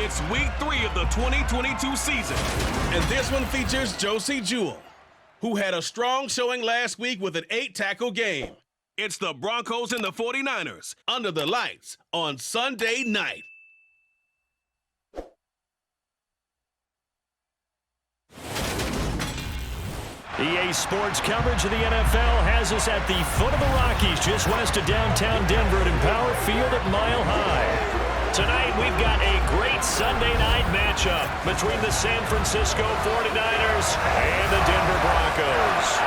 It's week 3 of the 2022 season, and this one features Josie Jewell, who had a strong showing last week with an 8-tackle game. It's the Broncos and the 49ers under the lights on Sunday night. EA Sports coverage of the NFL has us at the foot of the Rockies, just west of downtown Denver at Empower Field at Mile High. Tonight, we've got a great Sunday night matchup between the San Francisco 49ers and the Denver Broncos.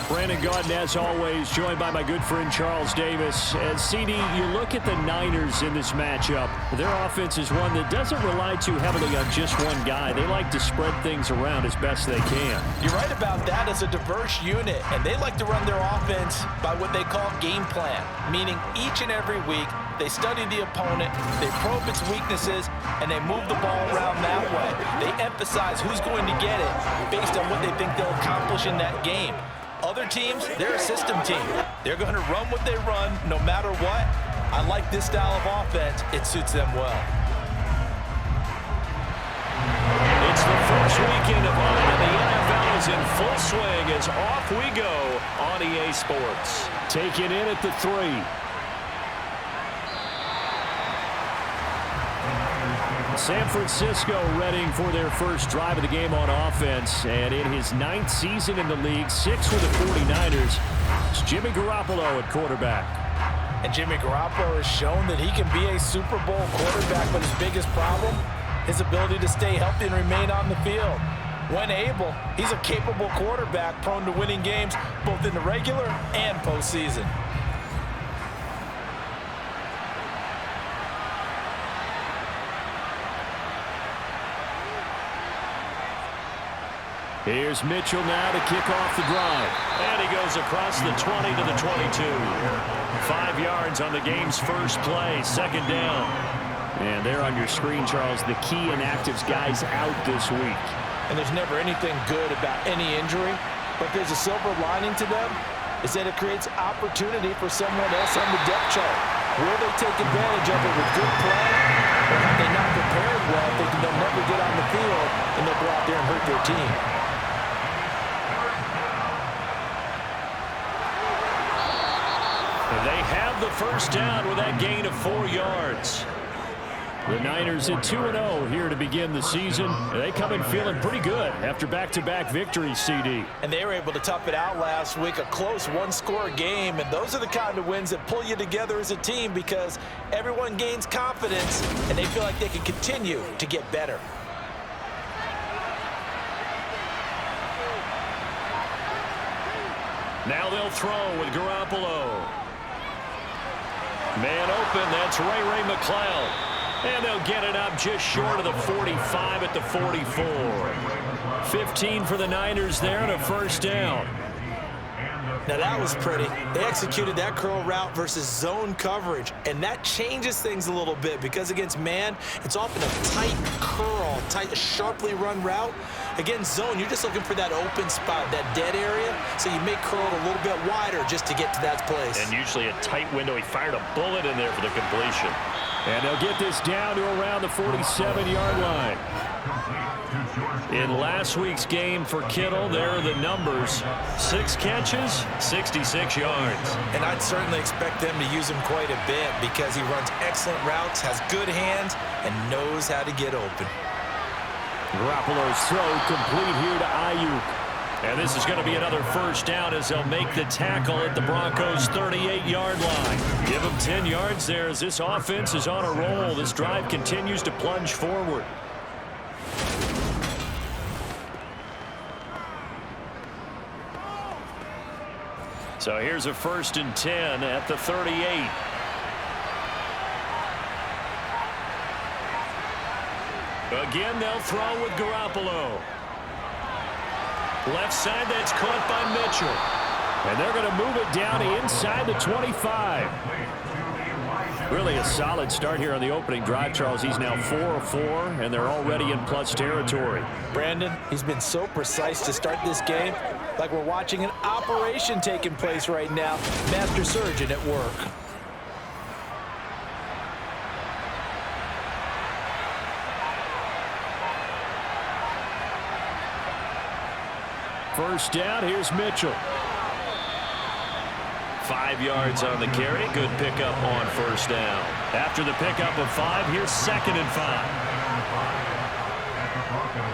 Brandon Gaudin, as always, joined by my good friend Charles Davis. And CD, you look at the Niners in this matchup. Their offense is one that doesn't rely too heavily on just one guy. They like to spread things around as best they can. You're right about that. It's a diverse unit, and they like to run their offense by what they call game plan, meaning each and every week they study the opponent, they probe its weaknesses, and they move the ball around that way. They emphasize who's going to get it based on what they think they'll accomplish in that game. Other teams, they're a system team. They're going to run what they run no matter what. I like this style of offense. It suits them well. It's the first weekend of on, and the NFL is in full swing as off we go on EA Sports. Taken in at the 3. San Francisco readying for their first drive of the game on offense, and in his 9th season in the league, 6 with the 49ers, it's Jimmy Garoppolo at quarterback. And Jimmy Garoppolo has shown that he can be a Super Bowl quarterback, but his biggest problem, his ability to stay healthy and remain on the field. When able, he's a capable quarterback prone to winning games both in the regular and postseason. Here's Mitchell now to kick off the drive. And he goes across the 20 to the 22. 5 yards on the game's first play, 2nd down. And there on your screen, Charles, the key inactives guys out this week. And there's never anything good about any injury, but there's a silver lining to them, is that it creates opportunity for someone else on the depth chart. Will they take advantage of it with good play, or have they not prepared well, thinking they'll never get on the field, and they'll go out there and hurt their team? They have the first down with that gain of 4 yards. The Niners at 2-0 here to begin the season. They come in feeling pretty good after back-to-back victories, CD. And they were able to tough it out last week, a close one-score game. And those are the kind of wins that pull you together as a team because everyone gains confidence and they feel like they can continue to get better. Now they'll throw with Garoppolo. Man open, that's Ray McCloud. And they'll get it up just short of the 45 at the 44. 15 for the Niners there and a first down. Now that was pretty. They executed that curl route versus zone coverage, and that changes things a little bit because against man, it's often a tight curl, tight, sharply run route. Against zone, you're just looking for that open spot, that dead area, so you make curl a little bit wider just to get to that place. And usually a tight window. He fired a bullet in there for the completion. And they'll get this down to around the 47-yard line. In last week's game for Kittle, there are the numbers. 6 catches, 66 yards. And I'd certainly expect them to use him quite a bit because he runs excellent routes, has good hands, and knows how to get open. Garoppolo's throw complete here to Ayuk. And this is going to be another first down as they'll make the tackle at the Broncos' 38-yard line. Give them 10 yards there as this offense is on a roll. This drive continues to plunge forward. So here's a 1st and 10 at the 38. Again, they'll throw with Garoppolo. Left side, that's caught by Mitchell. And they're going to move it down inside the 25. Really a solid start here on the opening drive, Charles. He's now 4 of 4, and they're already in plus territory. Brandon, he's been so precise to start this game, like we're watching an operation taking place right now. Master surgeon at work. First down, here's Mitchell. 5 yards on the carry. Good pickup on first down. After the pickup of 5, here's 2nd and 5.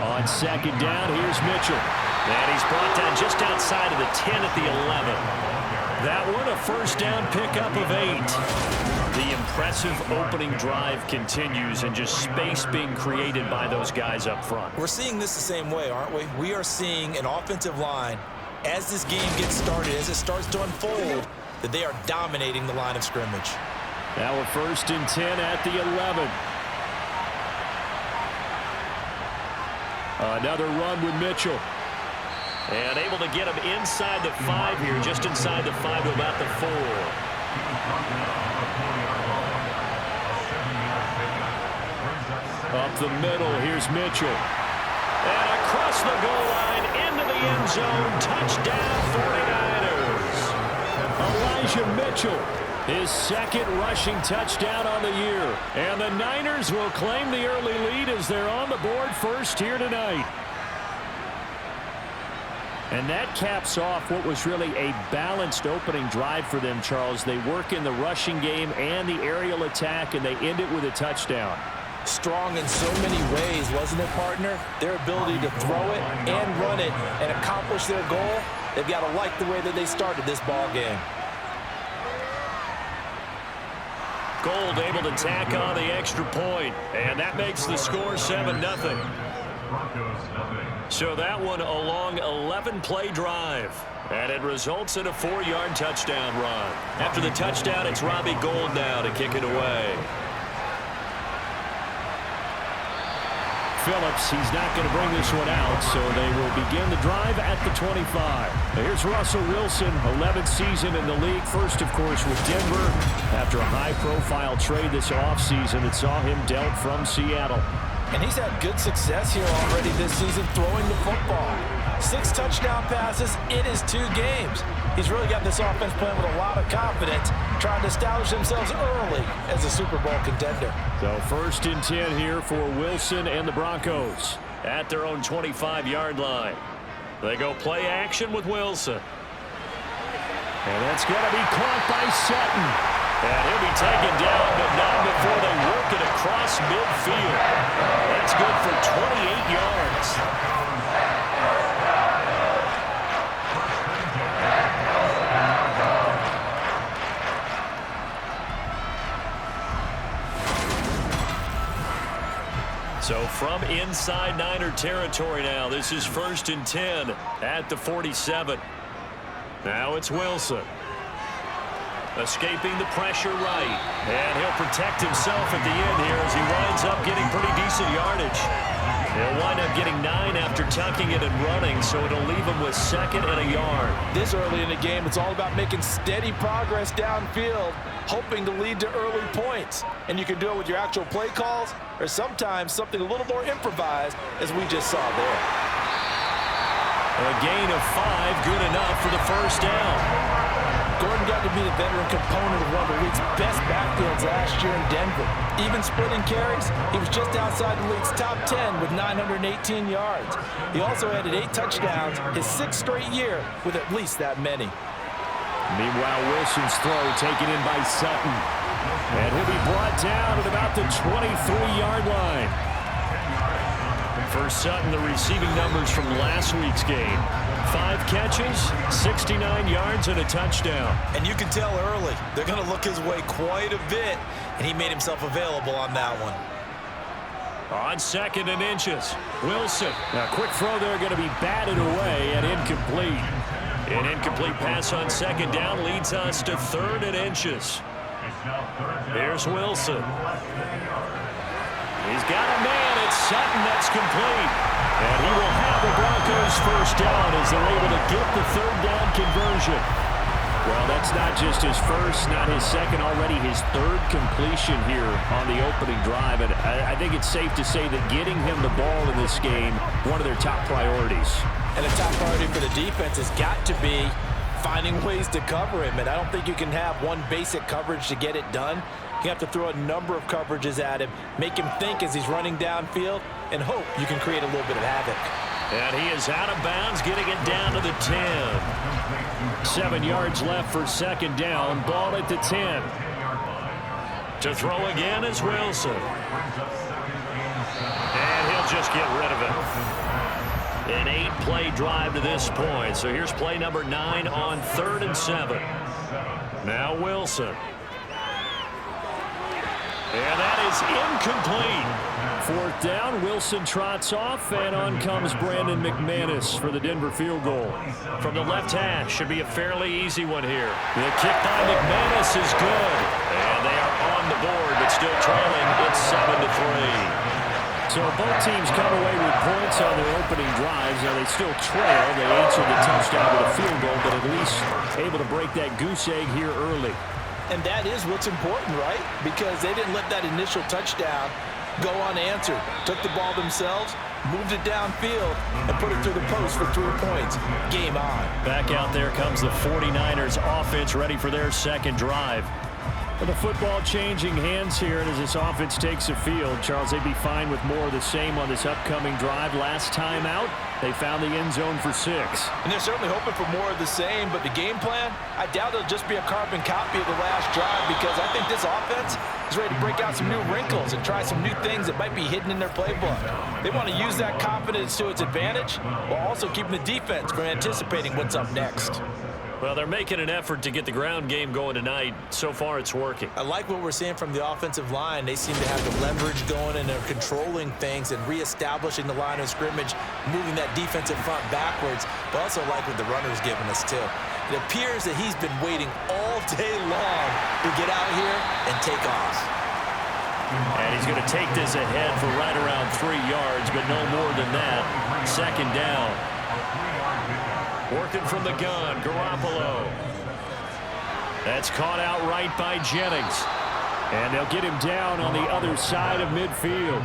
On 2nd down, here's Mitchell. And he's brought down just outside of the 10 at the 11. That one, a first down pickup of 8. The impressive opening drive continues, and just space being created by those guys up front. We're seeing this the same way, aren't we? We are seeing an offensive line, as this game gets started, as it starts to unfold, that they are dominating the line of scrimmage. Now a 1st and 10 at the 11. Another run with Mitchell. And able to get him inside the 5 here, just inside the 5 to about the 4. Up the middle, here's Mitchell. And across the goal line, into the end zone, touchdown 49ers. Elijah Mitchell, his 2nd rushing touchdown on the year. And the Niners will claim the early lead as they're on the board first here tonight. And that caps off what was really a balanced opening drive for them, Charles. They work in the rushing game and the aerial attack, and they end it with a touchdown. Strong in so many ways, wasn't it, partner? Their ability to throw it and run it and accomplish their goal, they've got to like the way that they started this ball game. Gold able to tack on the extra point, and that makes the score 7-0. So that one a long 11-play drive, and it results in a 4-yard touchdown run. After the touchdown, it's Robbie Gould now to kick it away. Phillips, he's not going to bring this one out, so they will begin the drive at the 25. Here's Russell Wilson, 11th season in the league. First, of course, with Denver after a high-profile trade this offseason that saw him dealt from Seattle. And he's had good success here already this season throwing the football. 6 touchdown passes in his 2 games. He's really got this offense playing with a lot of confidence, trying to establish themselves early as a Super Bowl contender. So 1st and 10 here for Wilson and the Broncos at their own 25-yard line. They go play action with Wilson. And that's going to be caught by Sutton. And he'll be taken down, but not before they work it across midfield. That's good for 28 yards. So from inside Niner territory now, this is 1st and 10 at the 47. Now it's Wilson. Escaping the pressure right. And he'll protect himself at the end here as he winds up getting pretty decent yardage. He'll wind up getting 9 after tucking it and running, so it'll leave him with 2nd and a yard. This early in the game, it's all about making steady progress downfield, hoping to lead to early points. And you can do it with your actual play calls, or sometimes something a little more improvised, as we just saw there. A gain of 5, good enough for the first down. Gordon got to be the veteran component of one of the league's best backfields last year in Denver. Even splitting carries, he was just outside the league's top 10 with 918 yards. He also added 8 touchdowns his 6th straight year with at least that many. Meanwhile, Wilson's throw taken in by Sutton. And he'll be brought down at about the 23-yard line. For Sutton, the receiving numbers from last week's game. 5 catches, 69 yards, and a touchdown. And you can tell early, they're going to look his way quite a bit, and he made himself available on that one. On 2nd and inches, Wilson. Now, quick throw there, going to be batted away and incomplete. An incomplete pass on 2nd down leads us to 3rd and inches. Here's Wilson. He's got a man. It's Sutton. That's complete. And he will have the Broncos first down as they're able to get the 3rd down conversion. Well, that's not just his first, not his second, already his third completion here on the opening drive. And I think it's safe to say that getting him the ball in this game, one of their top priorities. And a top priority for the defense has got to be finding ways to cover him. And I don't think you can have one basic coverage to get it done. You have to throw a number of coverages at him, make him think as he's running downfield, and hope you can create a little bit of havoc. And he is out of bounds, getting it down to the 10. 7 yards left for second down. Ball at the 10. To throw again is Wilson. And he'll just get rid of it. An 8-play drive to this point. So here's play number 9 on 3rd and 7. Now Wilson. And that is incomplete. 4th down, Wilson trots off, and on comes Brandon McManus for the Denver field goal. From the left hash, should be a fairly easy one here. The kick by McManus is good. And they are on the board, but still trailing. It's 7-3. So both teams come away with points on their opening drives. Now they still trail. They answered the touchdown with a field goal, but at least able to break that goose egg here early. And that is what's important, right? Because they didn't let that initial touchdown go unanswered. Took the ball themselves, moved it downfield, and put it through the post for 3 points. Game on. Back out there comes the 49ers offense, ready for their second drive. With the football changing hands here, and as this offense takes the field, Charles, they'd be fine with more of the same on this upcoming drive. Last time out, they found the end zone for 6. And they're certainly hoping for more of the same, but the game plan, I doubt it'll just be a carbon copy of the last drive, because I think this offense is ready to break out some new wrinkles and try some new things that might be hidden in their playbook. They want to use that confidence to its advantage while also keeping the defense from anticipating what's up next. Well, they're making an effort to get the ground game going tonight. So far, it's working. I like what we're seeing from the offensive line. They seem to have the leverage going, and they're controlling things and reestablishing the line of scrimmage, moving that defensive front backwards. But also like what the runner's giving us, too. It appears that he's been waiting all day long to get out here and take off. And he's going to take this ahead for right around 3 yards, but no more than that. Second down. Working from the gun, Garoppolo. That's caught out right by Jennings. And they'll get him down on the other side of midfield.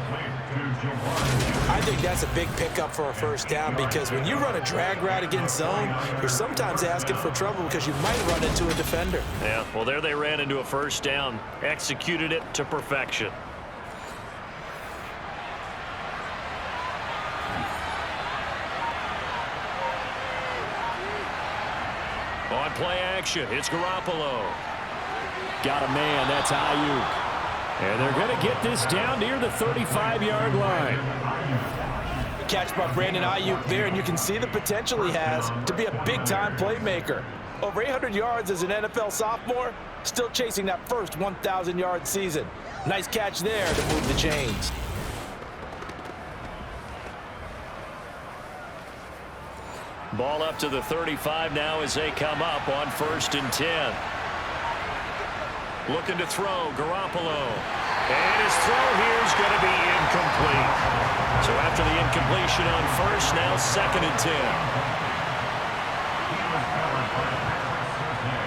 I think that's a big pickup for a first down, because when you run a drag route against zone, you're sometimes asking for trouble because you might run into a defender. Yeah, well, there they ran into a first down. Executed it to perfection. On play action, it's Garoppolo. Got a man, that's Ayuk. And they're going to get this down near the 35-yard line. Catch by Brandon Ayuk there, and you can see the potential he has to be a big-time playmaker. Over 800 yards as an NFL sophomore, still chasing that first 1,000-yard season. Nice catch there to move the chains. Ball up to the 35 now as they come up on 1st and 10. Looking to throw, Garoppolo. And his throw here is going to be incomplete. So after the incompletion on 1st, now 2nd and 10.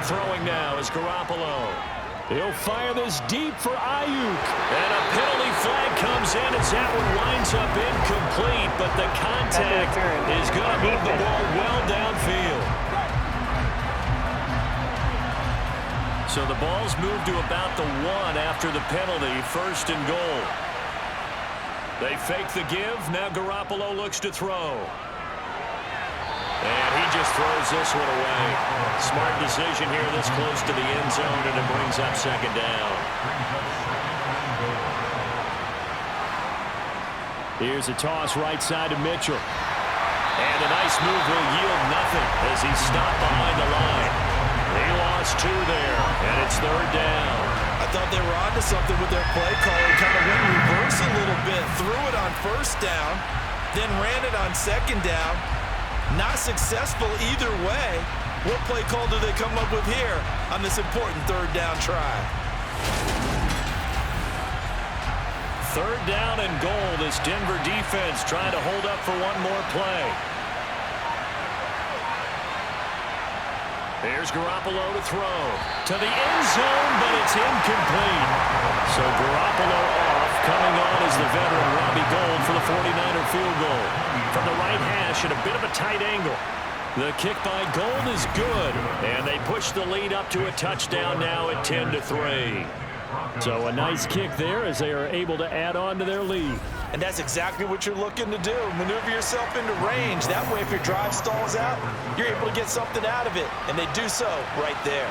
Throwing now is Garoppolo. He'll fire this deep for Ayuk. And a penalty flag comes in as that one winds up incomplete, but the contact is going to move the ball well downfield. So the ball's moved to about the 1 after the penalty, 1st and goal. They fake the give. Now Garoppolo looks to throw. And he just throws this one away. Smart decision here this close to the end zone, and it brings up 2nd down. Here's a toss right side to Mitchell. And a nice move will yield nothing as he's stopped behind the line. He lost 2 there, and it's 3rd down. I thought they were onto something with their play call and kind of went reverse a little bit. Threw it on 1st down, then ran it on 2nd down. Not successful either way. What play call do they come up with here on this important 3rd down try? 3rd down and goal. This Denver defense trying to hold up for one more play. Here's Garoppolo to throw. To the end zone, but it's incomplete. So Garoppolo off. Coming on is the veteran Robbie Gould for the 49er field goal. From the right hash at a bit of a tight angle. The kick by Gould is good. And they push the lead up to a touchdown now at 10-3. So a nice kick there as they are able to add on to their lead. And that's exactly what you're looking to do. Maneuver yourself into range. That way, if your drive stalls out, you're able to get something out of it. And they do so right there.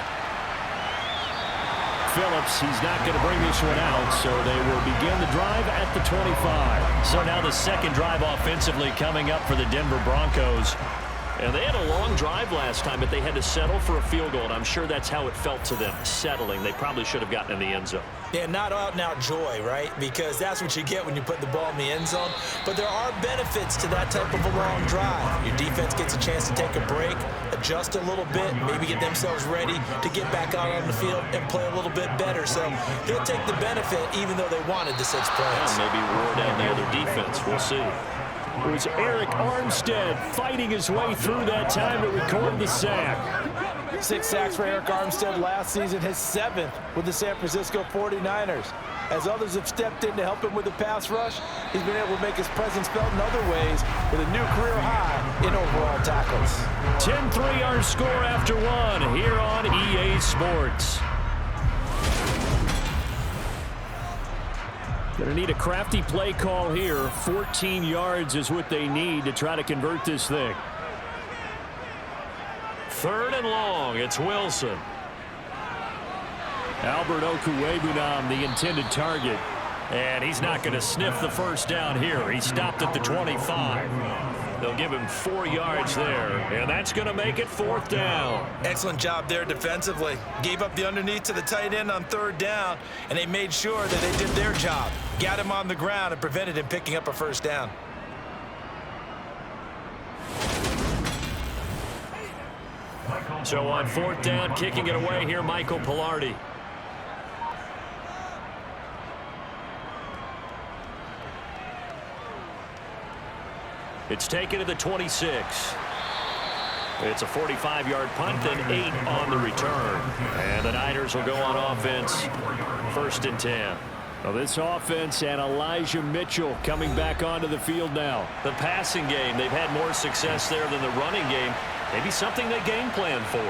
Phillips, he's not going to bring this one out, so they will begin the drive at the 25. So now the second drive offensively coming up for the Denver Broncos. And they had a long drive last time, but they had to settle for a field goal, and I'm sure that's how it felt to them, settling. They probably should have gotten in the end zone. Yeah, not out-and-out joy, right? Because that's what you get when you put the ball in the end zone. But there are benefits to that type of a long drive. Your defense gets a chance to take a break, adjust a little bit, maybe get themselves ready to get back out on the field and play a little bit better. So they'll take the benefit even though they wanted the 6 points. Yeah, maybe wore down the other defense. We'll see. It was Eric Armstead fighting his way through that time to record the sack. 6 sacks for Eric Armstead last season, his 7th with the San Francisco 49ers. As others have stepped in to help him with the pass rush, he's been able to make his presence felt in other ways with a new career high in overall tackles. 10-3 our score after one here on EA Sports. Going to need a crafty play call here. 14 yards is what they need to try to convert this thing. 3rd and long. It's Wilson. Albert Okwuegbunam, the intended target. And he's not going to sniff the first down here. He stopped at the 25. They'll give him 4 yards there. And that's going to make it 4th down. Excellent job there defensively. Gave up the underneath to the tight end on 3rd down, and they made sure that they did their job. Got him on the ground and prevented him picking up a first down. So on 4th down, kicking it away here, Michael Pilardi. It's taken to the 26. It's a 45-yard punt, then 8 on the return. And the Niners will go on offense, 1st and 10. Well, this offense and Elijah Mitchell coming back onto the field now. The passing game, they've had more success there than the running game. Maybe something they game plan for.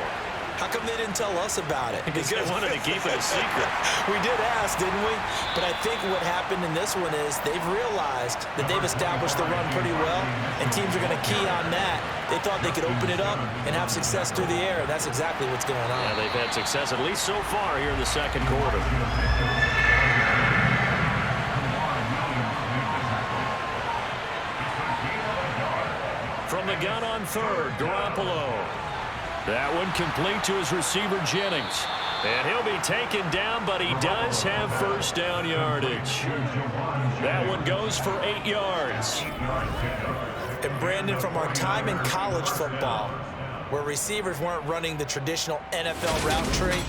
How come they didn't tell us about it? Because they wanted to keep it a secret. We did ask, didn't we? But I think what happened in this one is they've realized that they've established the run pretty well, and teams are going to key on that. They thought they could open it up and have success through the air, and that's exactly what's going on. Yeah, they've had success, at least so far, here in the second quarter. From the gun on 3rd, Garoppolo. That one complete to his receiver, Jennings. And he'll be taken down, but he does have 1st down yardage. That one goes for 8 yards. And Brandon, from our time in college football, where receivers weren't running the traditional NFL route tree,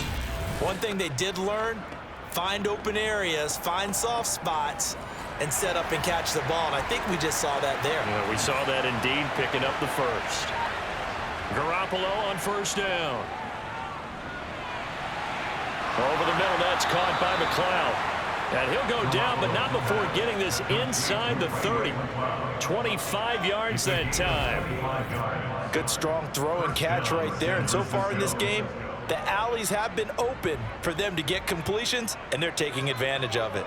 one thing they did learn, find open areas, find soft spots, and set up and catch the ball. And I think we just saw that there. Yeah, we saw that indeed, picking up the 1st. Garoppolo on 1st down. Over the middle, that's caught by McLeod. And he'll go down, but not before getting this inside the 30. 25 yards that time. Good strong throw and catch right there. And so far in this game, the alleys have been open for them to get completions, and they're taking advantage of it.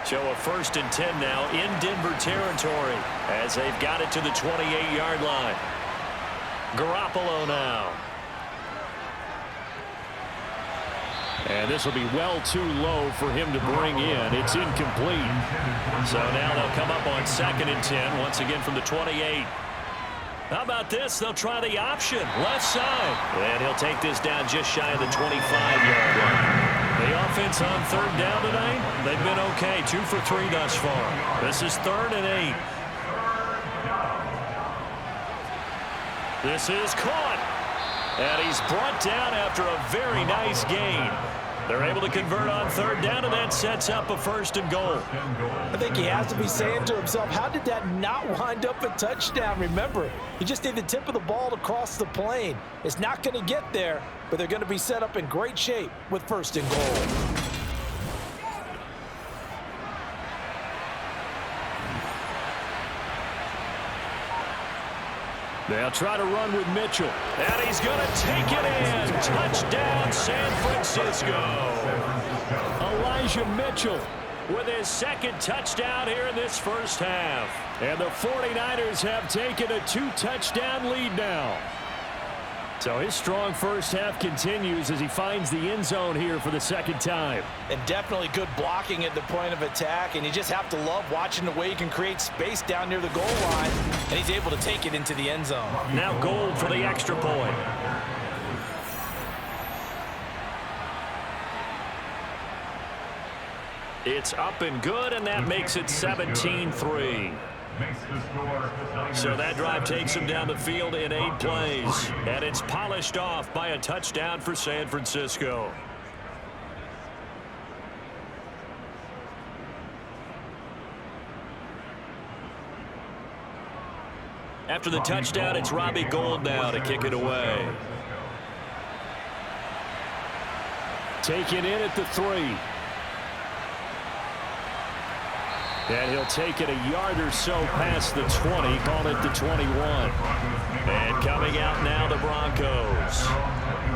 So a 1st and 10 now in Denver territory as they've got it to the 28-yard line. Garoppolo now. And this will be well too low for him to bring in. It's incomplete. So now they'll come up on 2nd and 10 once again from the 28. How about this? They'll try the option. Left side. And he'll take this down just shy of the 25-yard line. The offense on 3rd down tonight, they've been okay. 2 for 3 thus far. This is 3rd and 8. This is caught. And he's brought down after a very nice gain. They're able to convert on third down, and that sets up a 1st and goal. I think he has to be saying to himself, how did that not wind up a touchdown? Remember, you just need the tip of the ball to cross the plane. It's not going to get there, but they're going to be set up in great shape with 1st and goal. They'll try to run with Mitchell. And he's going to take it in. Touchdown, San Francisco. Elijah Mitchell with his 2nd touchdown here in this first half. And the 49ers have taken a 2-touchdown lead now. So his strong first half continues as he finds the end zone here for the 2nd time. And definitely good blocking at the point of attack, and you just have to love watching the way he can create space down near the goal line, and he's able to take it into the end zone. Now Gold for the extra point. It's up and good, and that makes it 17-3. So that drive takes him down the field in 8 plays, and it's polished off by a touchdown for San Francisco. After the touchdown, it's Robbie Gould now to kick it away. Taken in at the 3. And he'll take it a yard or so past the 20, call it the 21. And coming out now, the Broncos.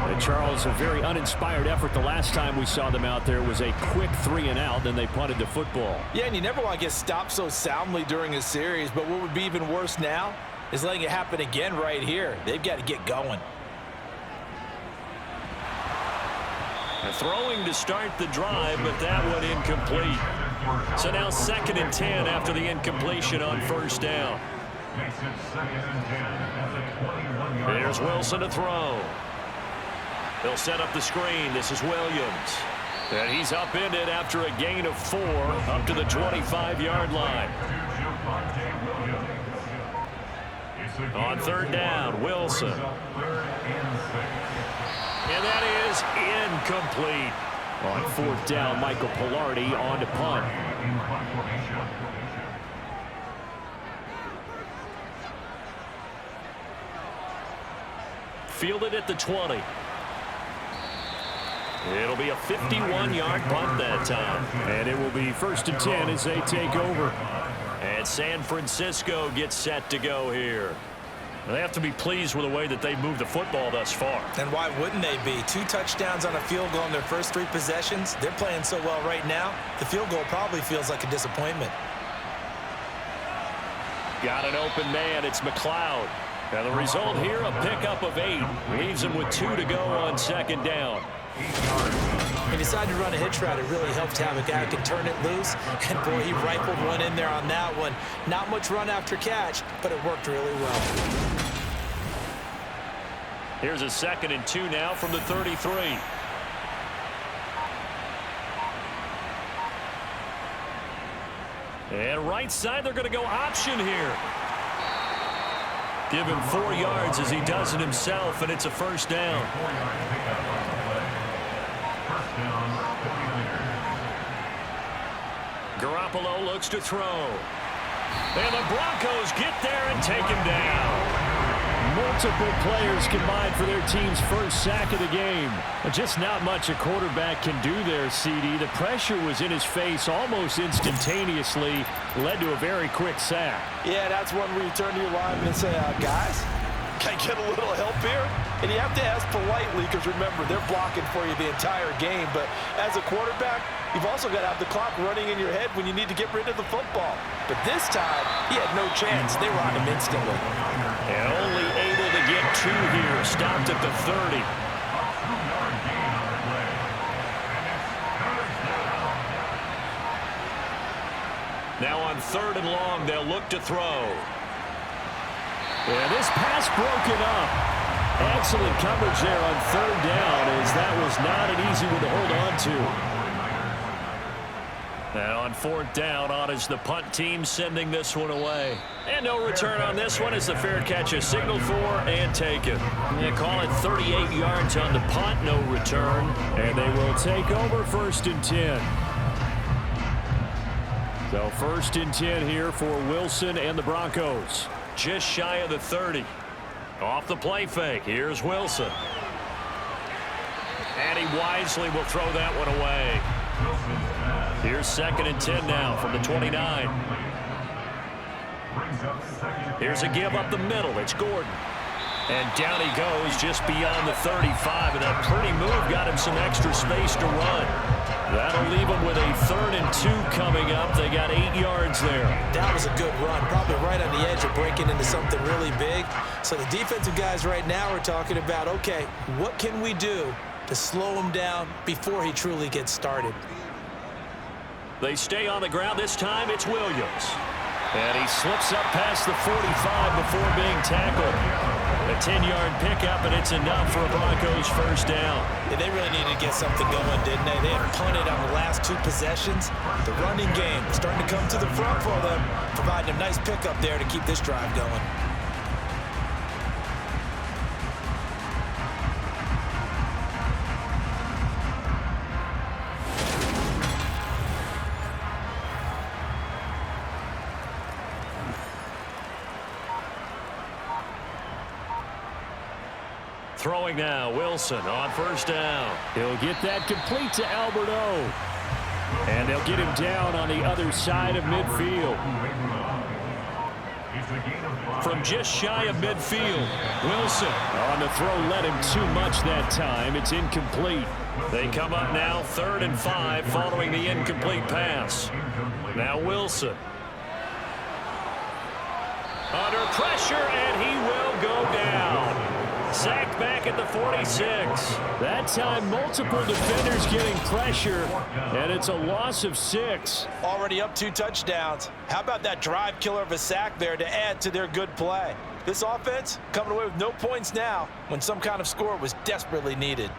And Charles, a very uninspired effort. The last time we saw them out there was a quick 3-and-out, then they punted the football. Yeah, and you never want to get stopped so soundly during a series, but what would be even worse now is letting it happen again right here. They've got to get going. A throwing to start the drive, but that one incomplete. So now 2nd and 10 after the incompletion on 1st down. Here's Wilson to throw. They'll set up the screen. This is Williams. And he's upended after a gain of 4 up to the 25-yard line. On 3rd down, Wilson. And that is incomplete. On 4th down, Michael Pilardi on to punt. Fielded at the 20. It'll be a 51-yard punt that time. And it will be 1st and 10 as they take over. And San Francisco gets set to go here. They have to be pleased with the way that they moved the football thus far. And why wouldn't they be? 2 touchdowns on a field goal in their first 3 possessions. They're playing so well right now, the field goal probably feels like a disappointment. Got an open man. It's McLeod. And the result here, a pickup of 8. Leaves him with 2 to go on 2nd down. He decided to run a hitch route. It really helped to have a guy who can turn it loose. And, boy, he rifled one in there on that one. Not much run after catch, but it worked really well. Here's a 2nd and 2 now from the 33. And right side, they're going to go option here. Give him 4 yards as he does it himself, and it's a 1st down. Garoppolo looks to throw. And the Broncos get there and take him down. Multiple players combined for their team's first sack of the game. Just not much a quarterback can do there, CD. The pressure was in his face almost instantaneously. Led to a very quick sack. Yeah, that's one where you turn to your lineman and say, guys, can I get a little help here? And you have to ask politely because, remember, they're blocking for you the entire game. But as a quarterback, you've also got to have the clock running in your head when you need to get rid of the football. But this time, he had no chance. They were on him instantly. And only able to get 2 here. Stopped at the 30. Now on 3rd and long, they'll look to throw. And this pass broken up. Excellent coverage there on 3rd down, as that was not an easy one to hold on to. And on 4th down, on is the punt team sending this one away. And no return on this one as the fair catch is signaled for and taken. They call it 38 yards on the punt, no return. And they will take over 1st and 10. So 1st and 10 here for Wilson and the Broncos. Just shy of the 30. Off the play fake, here's Wilson. And he wisely will throw that one away. Here's 2nd and 10 now from the 29. Here's a give up the middle. It's Gordon. And down he goes just beyond the 35. And that pretty move got him some extra space to run. That'll leave him with a 3rd and 2 coming up. They got 8 yards there. That was a good run. Probably right on the edge of breaking into something really big. So the defensive guys right now are talking about, okay, what can we do to slow him down before he truly gets started? They stay on the ground. This time it's Williams. And he slips up past the 45 before being tackled. A 10-yard pickup, and it's enough for a Broncos 1st down. Yeah, they really needed to get something going, didn't they? They had punted on the last 2 possessions. The running game starting to come to the front for them, providing a nice pickup there to keep this drive going. Throwing now, Wilson on 1st down. He'll get that complete to Alberto. And they'll get him down on the other side of midfield. From just shy of midfield, Wilson on the throw led him too much that time. It's incomplete. They come up now 3rd and 5 following the incomplete pass. Now Wilson. Under pressure, and he will go down. Sacked back at the 46. That time, multiple defenders getting pressure, and it's a loss of 6. Already up 2 touchdowns. How about that drive killer of a sack there to add to their good play? This offense coming away with no points now when some kind of score was desperately needed.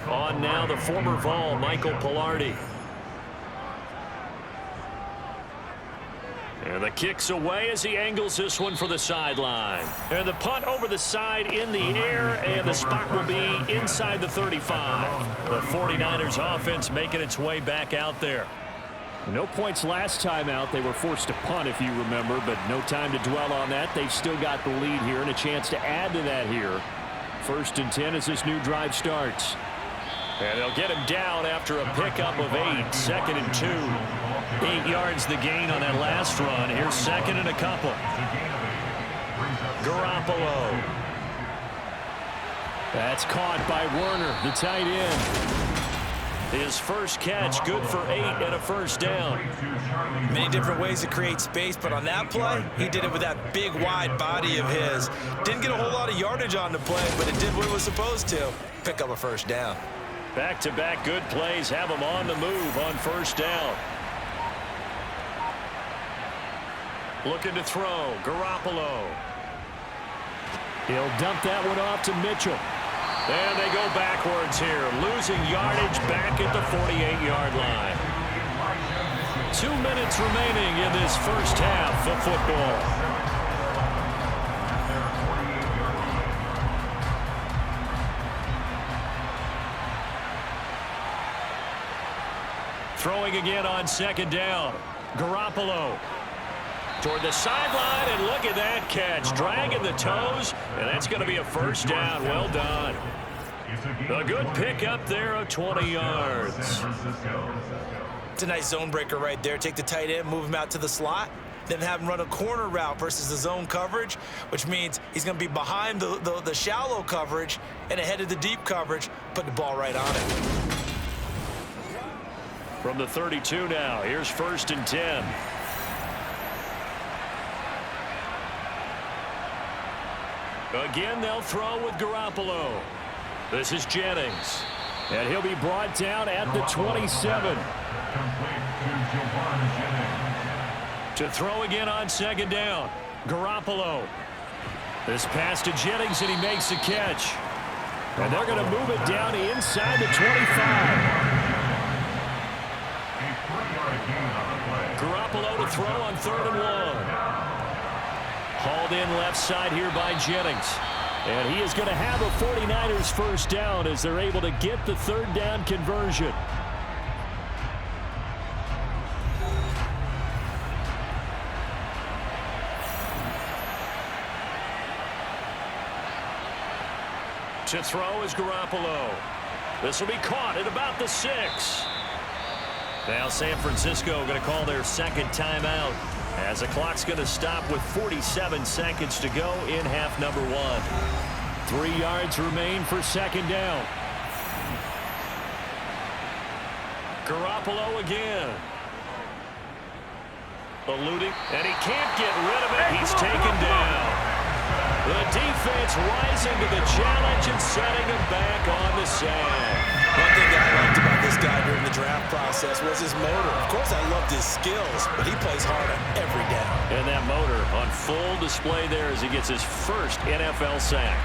On now, the former Vol, Michael Pilardi. And the kick's away as he angles this one for the sideline. And the punt over the side in the air, and the spot will be inside the 35. The 49ers offense making its way back out there. No points last time out. They were forced to punt, if you remember, but no time to dwell on that. They've still got the lead here and a chance to add to that here. 1st and 10 as this new drive starts. And they'll get him down after a pickup of 8. 2nd and 2. 8 yards the gain on that last run. Here's 2nd and a couple. Garoppolo. That's caught by Werner, the tight end. His first catch, good for 8 and a 1st down. Many different ways to create space, but on that play, he did it with that big, wide body of his. Didn't get a whole lot of yardage on the play, but it did what it was supposed to. Pick up a 1st down. Back-to-back good plays have him on the move on 1st down. Looking to throw, Garoppolo. He'll dump that one off to Mitchell. And they go backwards here, losing yardage back at the 48-yard line. 2 minutes remaining in this 1st half of football. Throwing again on 2nd down. Garoppolo toward the sideline, and look at that catch. Dragging the toes, and that's going to be a 1st down. Well done. A good pickup there of 20 yards. It's a nice zone breaker right there. Take the tight end, move him out to the slot, then have him run a corner route versus the zone coverage, which means he's going to be behind the shallow coverage and ahead of the deep coverage, put the ball right on it. From the 32 now, here's 1st and 10. Again, they'll throw with Garoppolo. This is Jennings. And he'll be brought down at the 27. To throw again on 2nd down. Garoppolo. This pass to Jennings, and he makes the catch. And they're going to move it down inside the 25. Garoppolo to throw on 3rd and 1. Hauled in left side here by Jennings. And he is going to have a 49ers first down as they're able to get the 3rd down conversion. To throw is Garoppolo. This will be caught at about the 6. Now San Francisco going to call their second timeout as the clock's going to stop with 47 seconds to go in half number 1. 3 yards remain for 2nd down. Garoppolo again. Eluding, and he can't get rid of it. He's taken down. The defense rising to the challenge and setting him back on the sand. One thing that I liked about this guy during the draft process was his motor. Of course, I loved his skills, but he plays hard on every down. And that motor on full display there as he gets his first NFL sack.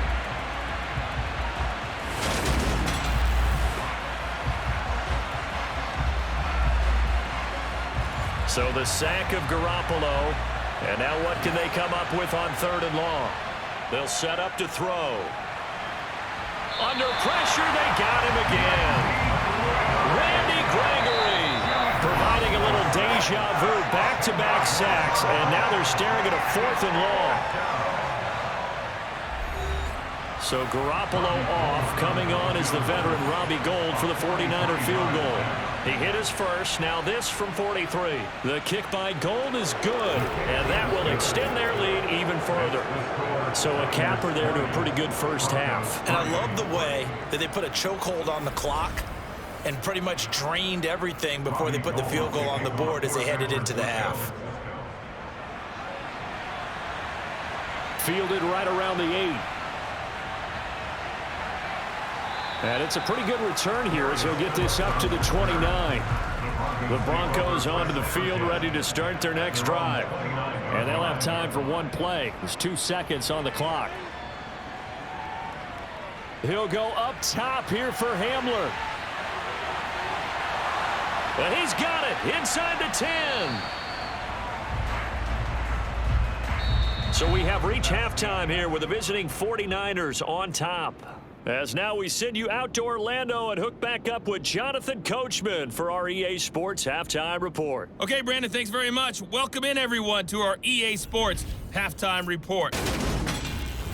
So the sack of Garoppolo. And now what can they come up with on 3rd and long? They'll set up to throw. Under pressure, they got him again. Randy Gregory providing a little deja vu, back-to-back sacks, and now they're staring at a 4th and long. So Garoppolo off. Coming on is the veteran Robbie Gould for the 49er field goal. He hit his first. Now this from 43. The kick by Gould is good, and that will extend their lead even further. So a capper there to a pretty good first half. And I love the way that they put a chokehold on the clock and pretty much drained everything before they put the field goal on the board as they headed into the half. Fielded right around the 8. And it's a pretty good return here as he'll get this up to the 29. The Broncos onto the field ready to start their next drive. And they'll have time for one play. There's 2 seconds on the clock. He'll go up top here for Hamler. And he's got it inside the 10. So we have reached halftime here with the visiting 49ers on top. As now we send you out to Orlando and hook back up with Jonathan Coachman for our EA Sports Halftime Report. Okay, Brandon, thanks very much. Welcome in, everyone, to our EA Sports Halftime Report.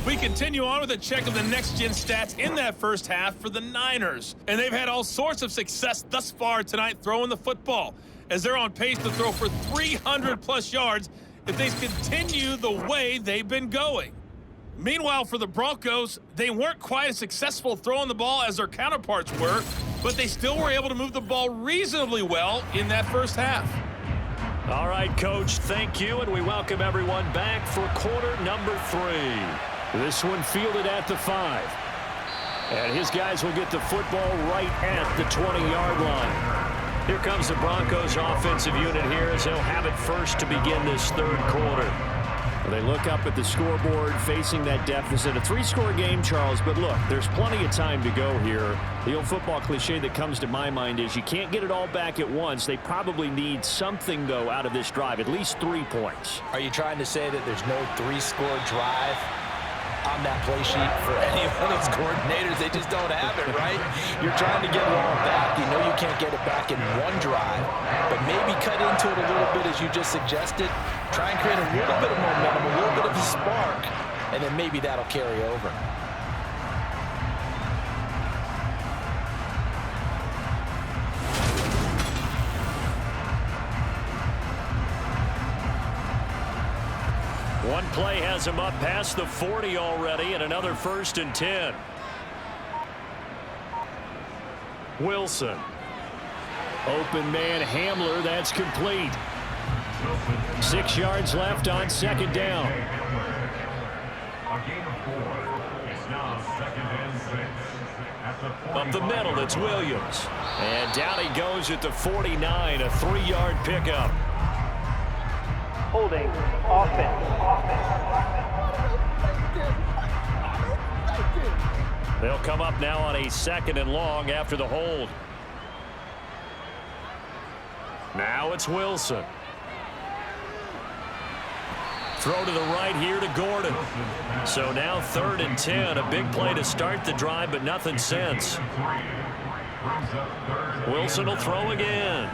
We continue on with a check of the next-gen stats in that first half for the Niners. And they've had all sorts of success thus far tonight throwing the football, as they're on pace to throw for 300-plus yards if they continue the way they've been going. Meanwhile, for the Broncos, they weren't quite as successful throwing the ball as their counterparts were, but they still were able to move the ball reasonably well in that first half. All right, Coach, thank you, and we welcome everyone back for quarter number 3. This one fielded at the 5. And his guys will get the football right at the 20-yard line. Here comes the Broncos offensive unit here as they'll have it first to begin this 3rd quarter. They look up at the scoreboard facing that deficit. A 3-score game, Charles, but look, there's plenty of time to go here. The old football cliche that comes to my mind is you can't get it all back at once. They probably need something, though, out of this drive, at least 3 points. Are you trying to say that there's no 3-score drive on that play sheet for any of those coordinators? They just don't have it, right? You're trying to get it all back. You know you can't get it back in one drive, but maybe cut into it a little bit as you just suggested. Try and create a little bit of momentum, a little bit of a spark, and then maybe that'll carry over. One play has him up past the 40 already, and another 1st and 10. Wilson. Open man Hamler, that's complete. 6 yards left on 2nd down. Up the middle, it's Williams. And down he goes at the 49, a 3-yard pickup. Holding offense. They'll come up now on a 2nd and long after the hold. Now it's Wilson. Throw to the right here to Gordon. So now 3rd and 10. A big play to start the drive, but nothing since. Wilson will throw again.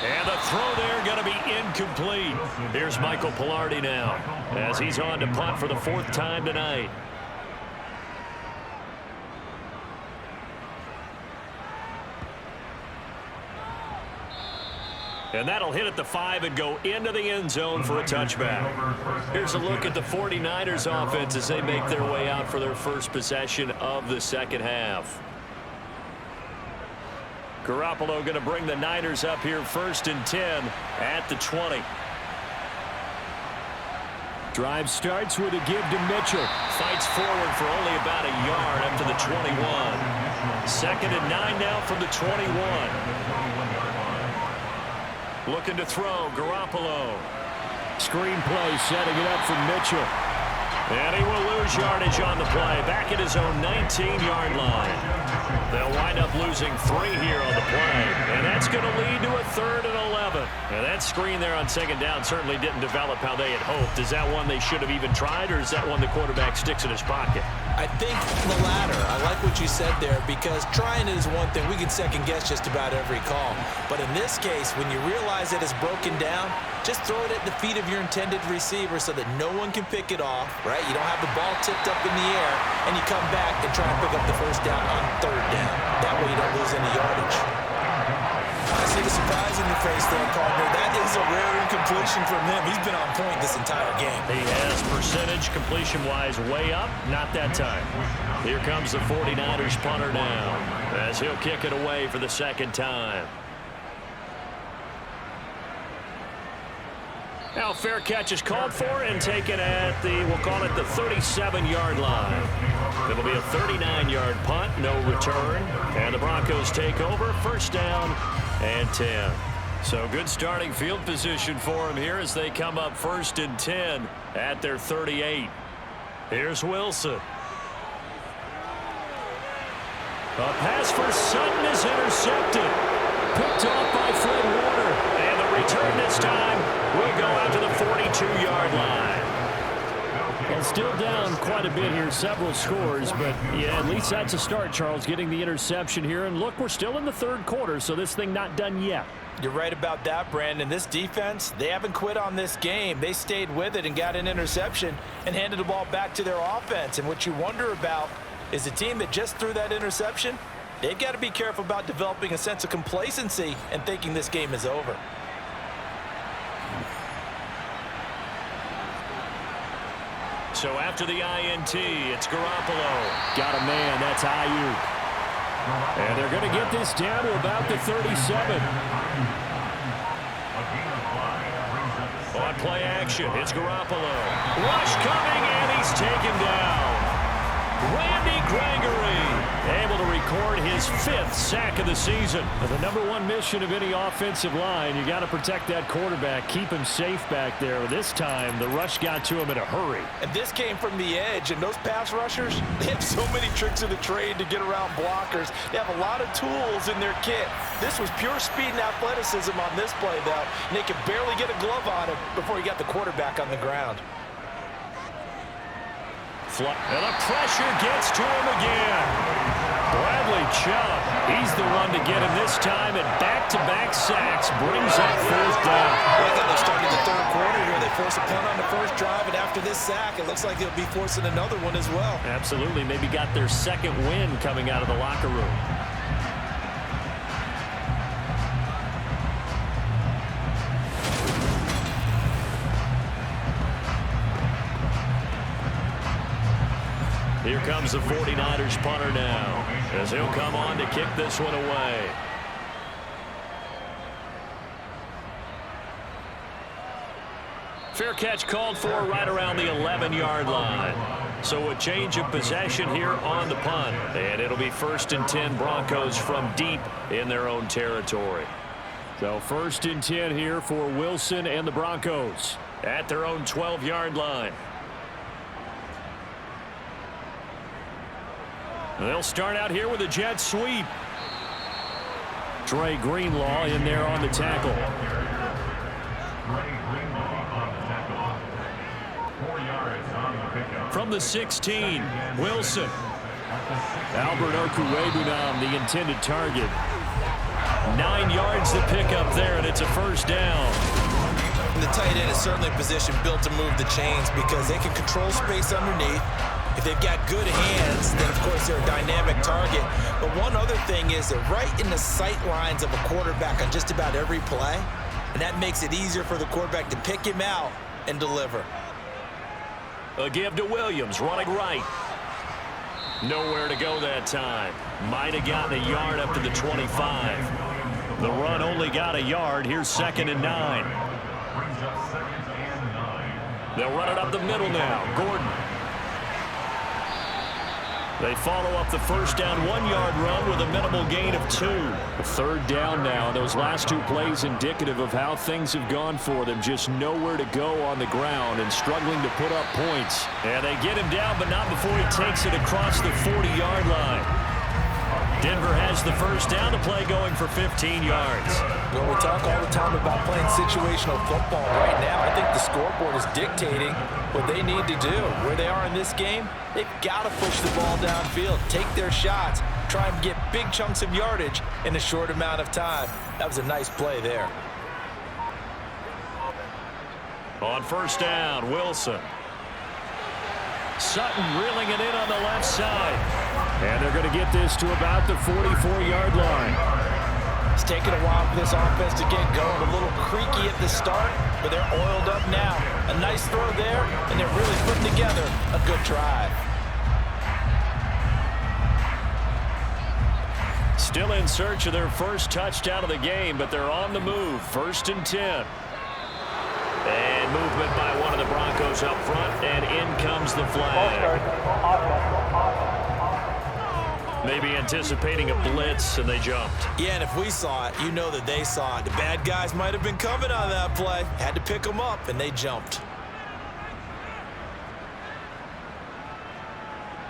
And the throw there going to be incomplete. Here's Michael Pilardi now as he's on to punt for the 4th time tonight. And that'll hit at the 5 and go into the end zone for a touchback. Here's a look at the 49ers offense as they make their way out for their first possession of the second half. Garoppolo going to bring the Niners up here 1st and 10 at the 20. Drive starts with a give to Mitchell. Fights forward for only about a yard up to the 21. 2nd and 9 now from the 21. Looking to throw, Garoppolo. Screen play, setting it up for Mitchell. And he will lose yardage on the play. Back at his own 19-yard line. They'll wind up losing 3 here on the play. And that's going to lead to a 3rd and 11. And that screen there on 2nd down certainly didn't develop how they had hoped. Is that one they should have even tried, or is that one the quarterback sticks in his pocket? I think the latter. I like what you said there, because trying it is one thing. We can second guess just about every call. But in this case, when you realize that it's broken down, just throw it at the feet of your intended receiver so that no one can pick it off, right? You don't have the ball tipped up in the air, and you come back and try and pick up the 1st down on 3rd down. That way you don't lose any yardage. I see the surprise in your face there, partner. That is a rare incompletion from him. He's been on point this entire game. He has percentage completion-wise way up. Not that time. Here comes the 49ers punter now as he'll kick it away for the 2nd time. Now fair catch is called for and taken at the, we'll call it the 37-yard line. It'll be a 39-yard punt, no return. And the Broncos take over, 1st down and 10. So good starting field position for him here as they come up 1st and 10 at their 38. Here's Wilson. A pass for Sutton is intercepted. Picked off by Fred Warner. And the return this time will go out to the 42-yard line. And still down quite a bit here, several scores, but yeah, at least that's a start, Charles, getting the interception here. And look, we're still in the 3rd quarter, so this thing not done yet. You're right about that, Brandon. This defense, they haven't quit on this game. They stayed with it and got an interception and handed the ball back to their offense. And what you wonder about is the team that just threw that interception, they've got to be careful about developing a sense of complacency and thinking this game is over. So after the INT, it's Garoppolo. Got a man, that's Ayuk. And they're going to get this down to about the 37. On play action, it's Garoppolo. Rush coming, and he's taken down. Randy Gregory able to record his 5th sack of the season. The #1 mission of any offensive line, you got to protect that quarterback, keep him safe back there. This time, the rush got to him in a hurry. And this came from the edge, and those pass rushers, they have so many tricks of the trade to get around blockers. They have a lot of tools in their kit. This was pure speed and athleticism on this play, though, and they could barely get a glove on him before he got the quarterback on the ground. And the pressure gets to him again. Bradley Chubb, he's the one to get him this time, and back-to-back sacks brings up 4th down. They're starting the 3rd quarter here. They force a punt on the 1st drive, and after this sack, it looks like they'll be forcing another one as well. Absolutely. Maybe got their 2nd win coming out of the locker room. Here comes the 49ers punter now as he'll come on to kick this one away. Fair catch called for right around the 11-yard line. So a change of possession here on the punt. And it'll be 1st and 10 Broncos from deep in their own territory. So 1st and 10 here for Wilson and the Broncos. At their own 12-yard line. They'll start out here with a jet sweep. Dre Greenlaw in there on the tackle. From the 16, Wilson. Albert Okwuegbunam, the intended target. 9 yards to pick up there, and it's a first down. The tight end is certainly a position built to move the chains because they can control space underneath. If they've got good hands, then of course they're a dynamic target. But one other thing is they're right in the sight lines of a quarterback on just about every play, and that makes it easier for the quarterback to pick him out and deliver. A give to Williams, running right. Nowhere to go that time. Might have gotten a yard up to the 25. The run only got a yard. Here's 2nd and 9. They'll run it up the middle now. Gordon. They follow up the first down 1-yard run with a minimal gain of 2. Third down now. Those last 2 plays indicative of how things have gone for them. Just nowhere to go on the ground and struggling to put up points. And they get him down, but not before he takes it across the 40-yard line. Denver has the first down to play, going for 15 yards. Well, we talk all the time about playing situational football. Right now, I think the scoreboard is dictating what they need to do. Where they are in this game, they've got to push the ball downfield, take their shots, try and get big chunks of yardage in a short amount of time. That was a nice play there. On first down, Wilson. Sutton reeling it in on the left side. And they're going to get this to about the 44-yard line. It's taken a while for this offense to get going. A little creaky at the start, but they're oiled up now. A nice throw there, and they're really putting together a good drive. Still in search of their first touchdown of the game, but they're on the move. 1st and 10. And movement by one of the Broncos up front, and in comes the flag. Maybe anticipating a blitz, and they jumped. Yeah, and if we saw it, you know that they saw it. The bad guys might have been coming on that play. Had to pick them up, and they jumped.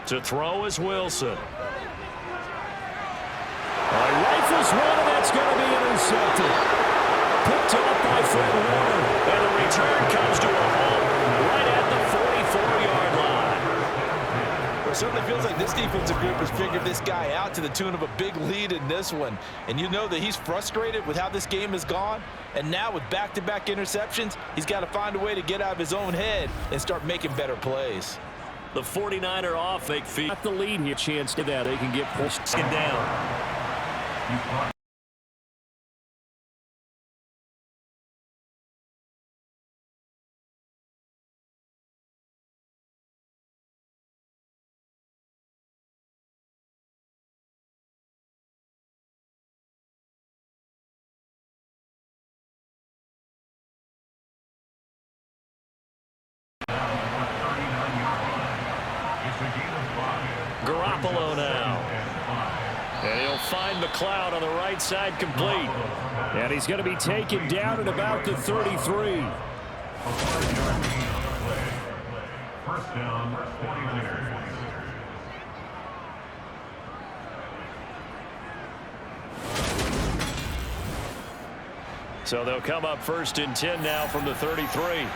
To throw is Wilson. Rifles one, and that's going to be intercepted. Picked up by Fred Warner, and the return comes to a halt right at the 44-yard line. Well, it certainly feels like this defensive group has figured this guy out to the tune of a big lead in this one. And you know that he's frustrated with how this game has gone. And now with back-to-back interceptions, he's got to find a way to get out of his own head and start making better plays. The 49er off fake feet. Got the lead here. Chance to that. They can get pushed down. Garoppolo now. And he'll find McLeod on the right side, complete. And he's going to be taken down at about the 33. First down, 49ers. So they'll come up 1st and 10 now from the 33.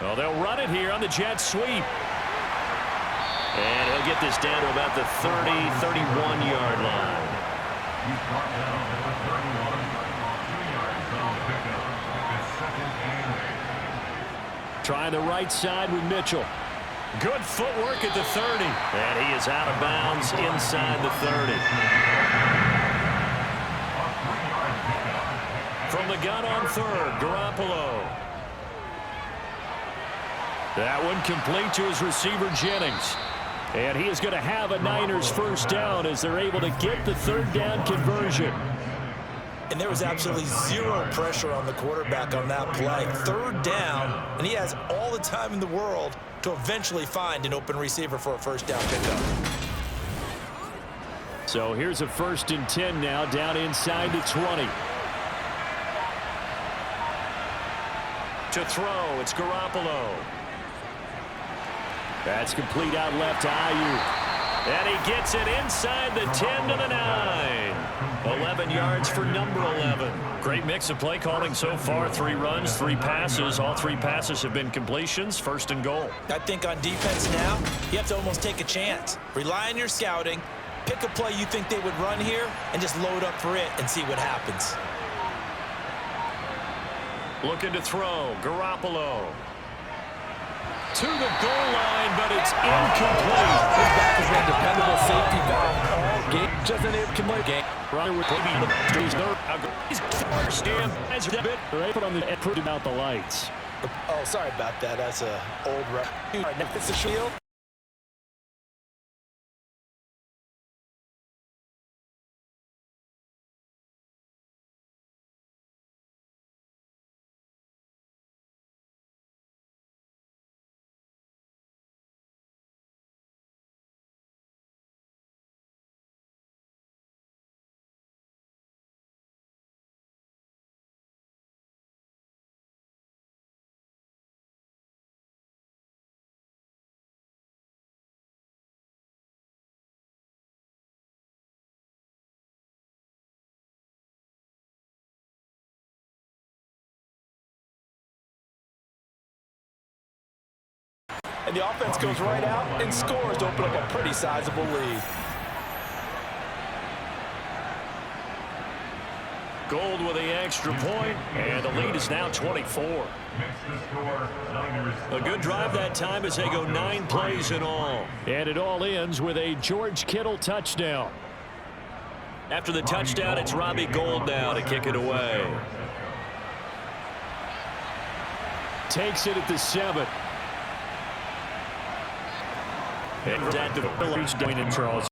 Well, they'll run it here on the jet sweep. And he'll get this down to about the 30, 31-yard line. Trying the right side with Mitchell. Good footwork at the 30. And he is out of bounds inside the 30. From the gun on 3rd, Garoppolo. That one complete to his receiver, Jennings. And he is going to have a Niners first down as they're able to get the 3rd down conversion. And there was absolutely zero pressure on the quarterback on that play. 3rd down, and he has all the time in the world to eventually find an open receiver for a first down pickup. So here's a 1st and 10 now, down inside the 20. To throw, it's Garoppolo. That's complete out left to Ayuk. And he gets it inside the 10 to the 9. 11 yards for number 11. Great mix of play calling so far. 3 runs, 3 passes. All 3 passes have been completions. First and goal. I think on defense now, you have to almost take a chance. Rely on your scouting. Pick a play you think they would run here and just load up for it and see what happens. Looking to throw. Garoppolo. To the goal line, but it's incomplete. His back has been dependable safety valve all game. Just an incomplete game. Right with he's first and as a bit. They put on the put about the lights. Oh, sorry about that. That's an old rep. All right, now it's a shield. And the offense goes right out and scores to open up a pretty sizable lead. Gold with the extra point, and the lead is now 24. A good drive that time as they go 9 plays in all. And it all ends with a George Kittle touchdown. After the touchdown, it's Robbie Gould now to kick it away. Takes it at the 7. And at the village, Dwayne Charles.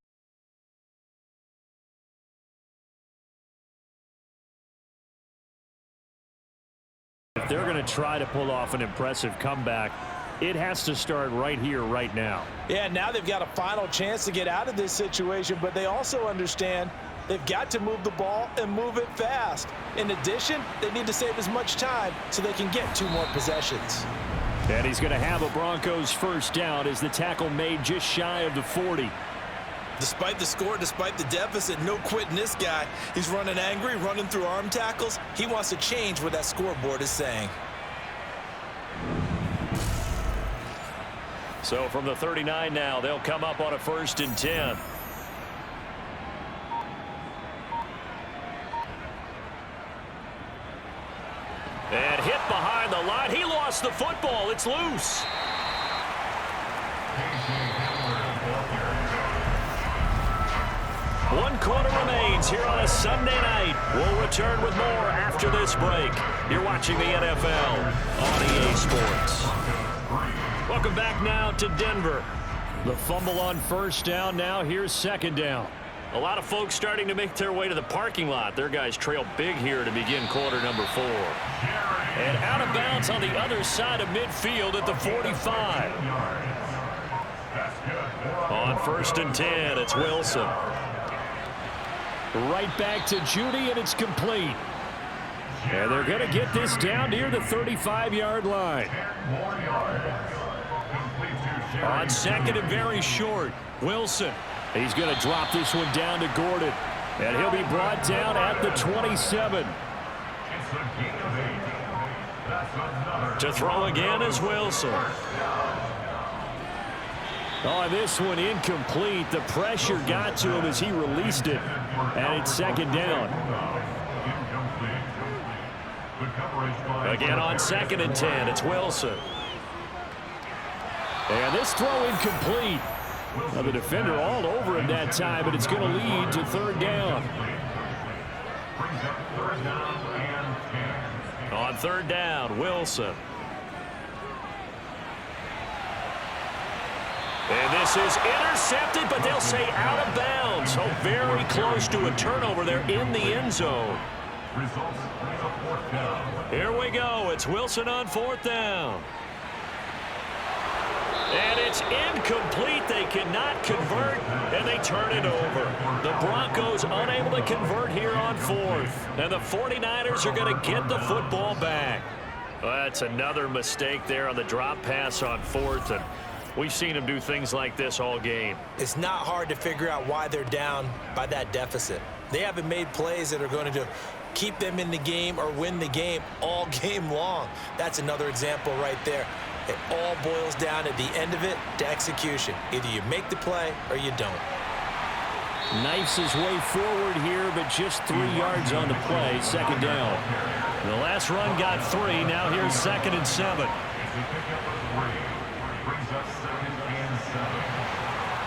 If they're going to try to pull off an impressive comeback, it has to start right here, right now. Yeah, now they've got a final chance to get out of this situation, but they also understand they've got to move the ball and move it fast. In addition, they need to save as much time so they can get 2 more possessions. And he's going to have a Broncos first down as the tackle made just shy of the 40. Despite the score, despite the deficit, no quitting this guy. He's running angry, running through arm tackles. He wants to change what that scoreboard is saying. So from the 39 now, they'll come up on a 1st and 10. And hit behind the line. He lost the football. It's loose. One quarter remains here on a Sunday night. We'll return with more after this break. You're watching the NFL on EA Sports. Welcome back now to Denver. The fumble on 1st down. Now here's 2nd down. A lot of folks starting to make their way to the parking lot. Their guys trail big here to begin quarter number 4. And out of bounds on the other side of midfield at the 45. On 1st and 10, it's Wilson. Right back to Judy, and it's complete. And they're going to get this down near the 35-yard line. On 2nd and very short, Wilson. He's going to drop this one down to Gordon. And he'll be brought down at the 27. To throw again is Wilson. Oh, this one incomplete. The pressure got to him as he released it. And it's 2nd down. Again on 2nd and 10, it's Wilson. And this throw incomplete. Now the defender all over him that time, but it's going to lead to 3rd down. On 3rd down, Wilson. And this is intercepted, but they'll say out of bounds. So very close to a turnover there in the end zone. Here we go. It's Wilson on 4th down. And it's incomplete. They cannot convert, and they turn it over. The Broncos unable to convert here on 4th. And the 49ers are going to get the football back. Well, that's another mistake there on the drop pass on 4th. And We've seen him do things like this all game. It's not hard to figure out why they're down by that deficit. They haven't made plays that are going to keep them in the game or win the game all game long. That's another example right there. It all boils down at the end of it to execution. Either you make the play or you don't. Knifes his way forward here, but just 3 yards on the play. Second down. The last run got 3. Now here's 2nd and 7.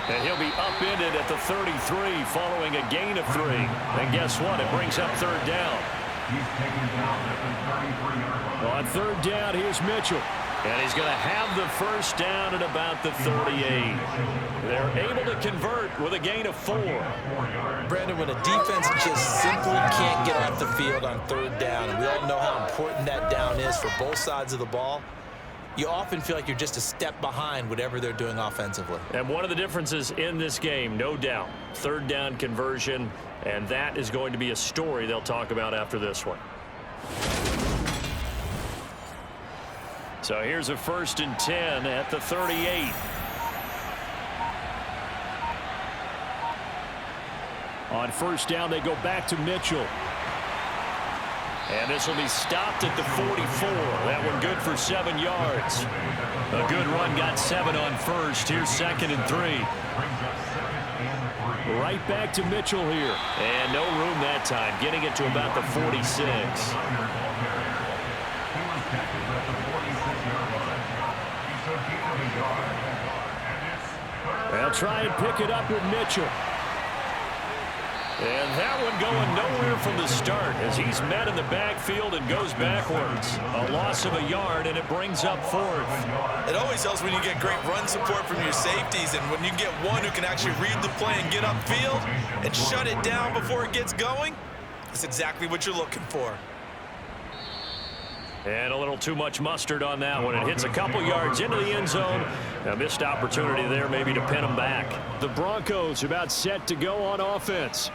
And he'll be upended at the 33 following a gain of 3. And guess what? It brings up 3rd down. On 3rd down, here's Mitchell. And he's going to have the first down at about the 38. They're able to convert with a gain of 4. Brandon, when a defense just simply can't get off the field on 3rd down, and we all know how important that down is for both sides of the ball, you often feel like you're just a step behind whatever they're doing offensively. And one of the differences in this game, no doubt, 3rd down conversion, and that is going to be a story they'll talk about after this one. So here's a 1st and 10 at the 38. On 1st down, they go back to Mitchell. And this will be stopped at the 44. That one good for 7 yards. A good run, got 7 on 1st. Here's 2nd and 3. Right back to Mitchell here. And no room that time, getting it to about the 46. They'll try and pick it up with Mitchell. And that one going nowhere from the start as he's met in the backfield and goes backwards. A loss of a yard, and it brings up 4th. It always helps when you get great run support from your safeties, and when you get one who can actually read the play and get upfield and shut it down before it gets going, that's exactly what you're looking for. And a little too much mustard on that one. It hits a couple yards into the end zone. A missed opportunity there maybe to pin them back. The Broncos about set to go on offense.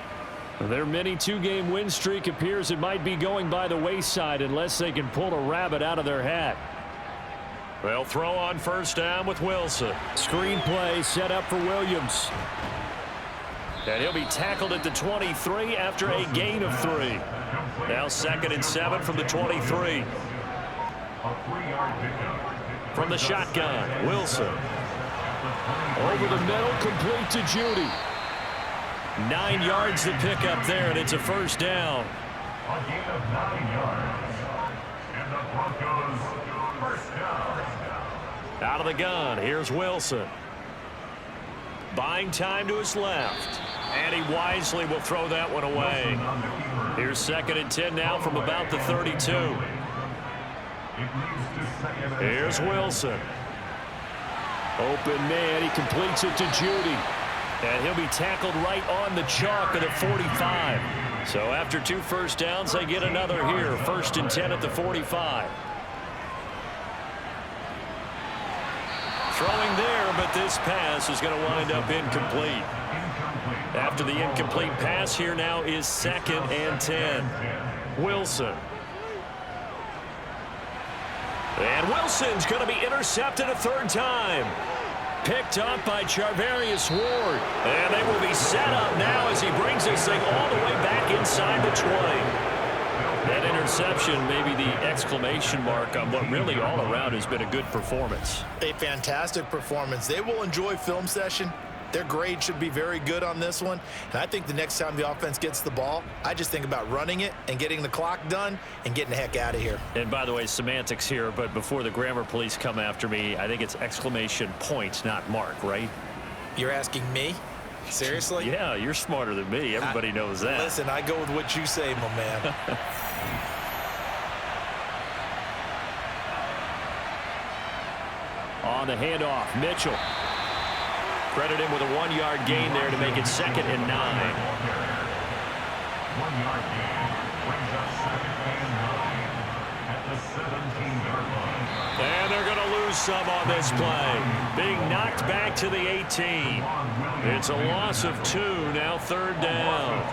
Their mini 2-game win streak appears it might be going by the wayside unless they can pull a rabbit out of their hat. They'll throw on 1st down with Wilson. Screen play set up for Williams. And he'll be tackled at the 23 after a gain of 3. Now 2nd and 7 from the 23. From the shotgun, Wilson. Over the middle, complete to Judy. 9 yards to pick up there, and it's a 1st down. A gain of 9 yards. And the Broncos first down. Out of the gun, here's Wilson. Buying time to his left. And he wisely will throw that one away. Here's 2nd and 10 now from about the 32. Here's Wilson. Open man, he completes it to Judy. And he'll be tackled right on the chalk at the 45. So after 2 first downs, they get another here. 1st and 10 at the 45. Throwing there, but this pass is going to wind up incomplete. After the incomplete pass, here now is 2nd and 10. Wilson. And Wilson's going to be intercepted a 3rd time. Picked up by Charvarius Ward. And they will be set up now as he brings this thing all the way back inside the 20. That interception, maybe the exclamation mark on what really all around has been a good performance. A fantastic performance. They will enjoy film session. Their grade should be very good on this one. And I think the next time the offense gets the ball, I just think about running it and getting the clock done and getting the heck out of here. And by the way, semantics here, but before the grammar police come after me, I think it's exclamation point, not mark, right? You're asking me? Seriously? Yeah, you're smarter than me. Everybody knows that. Listen, I go with what you say, my man. On the handoff, Mitchell. Credit him with a 1-yard gain there to make it 2nd and 9. 1-yard gain brings up 2nd and 9 at the 17-yard line. And they're going to lose some on this play. Being knocked back to the 18. It's a loss of 2, now 3rd down.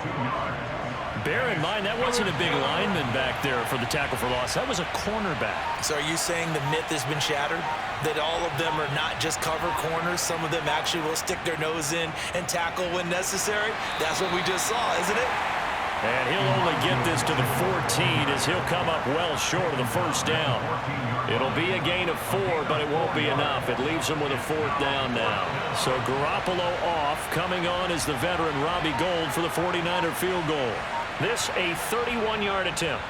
Bear in mind, that wasn't a big lineman back there for the tackle for loss. That was a cornerback. So are you saying the myth has been shattered? That all of them are not just cover corners? Some of them actually will stick their nose in and tackle when necessary? That's what we just saw, isn't it? And he'll only get this to the 14 as he'll come up well short of the first down. It'll be a gain of 4, but it won't be enough. It leaves him with a 4th down now. So Garoppolo off. Coming on is the veteran Robbie Gould for the 49er field goal. This a 31-yard attempt.